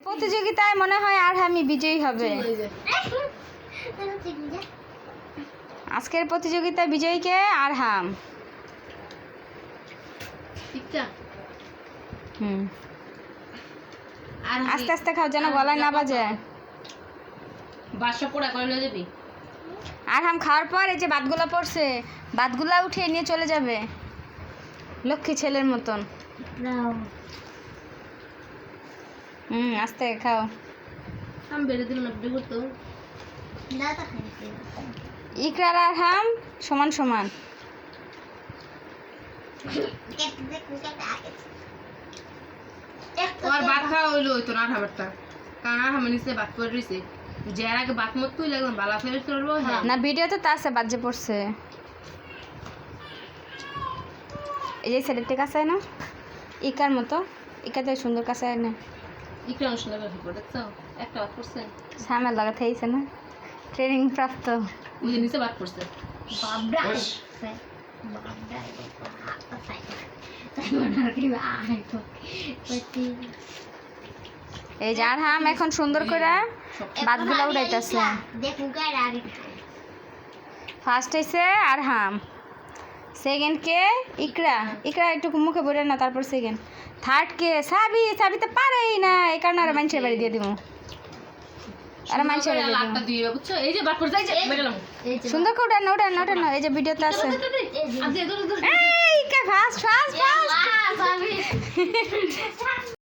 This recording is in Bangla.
প্রতিযোগিতায় মনে হয় আর আমি বিজয়ী হবে। আজকের প্রতিযোগিতায় বিজয়ীকে আরহাম। আস্তে আস্তে খাও যেন গলায় না বাজে। আরহাম খাওয়ার পর এই যে ভাতগুলো পড়ছে, ভাতগুলা উঠিয়ে নিয়ে চলে যাবে লক্ষ্মী ছেলের মতন। আস্তে খাও। আমি বেড়ে দিলাম আপনি করতো ইকরার আরহাম সমান সমান। আর ভাত খাওয়া হইলো হইতো না খাবারটা, কারণ আর আমার নিচে ভাত করে রয়েছে। যার আগে ভাত মত তুই লাগলাম বালা ফেরত করবো না ভিডিওতে তা আছে বাজে পড়ছে। এই যে ছেলের টেক আছে না ইকার মতো, ইকাতে সুন্দর কাছে না ইকরা সুন্দর করে দেখছো একটা ভাত করছে সামনে লাগাতে হয়েছে না, ট্রেনিং প্রাপ্ত। ওই যে নিচে ভাত করছে এই যে আরহাম এখন সুন্দর করে ভাতগুলো উঠাইতেছে। ফার্স্ট হয়েছে আরহাম, সেকেন্ড কে ইকরা। ইকরা একটু মুখে বলে না, তারপর সেকেন্ড। থার্ড কে সাবি। সাবি তো পারেই না, এই কারণে আর মানুষের বাড়ি দিয়ে দিব। আর মানুষের বাড়ি দিয়ে দিব। বুঝছো এই যে ভাত করছে এই যে বেরলাম সুন্দর করে উঠান উঠান উঠান। এই যে ভিডিওতে আছে। এই কে ফার্স্ট ফার্স্ট ফার্স্ট।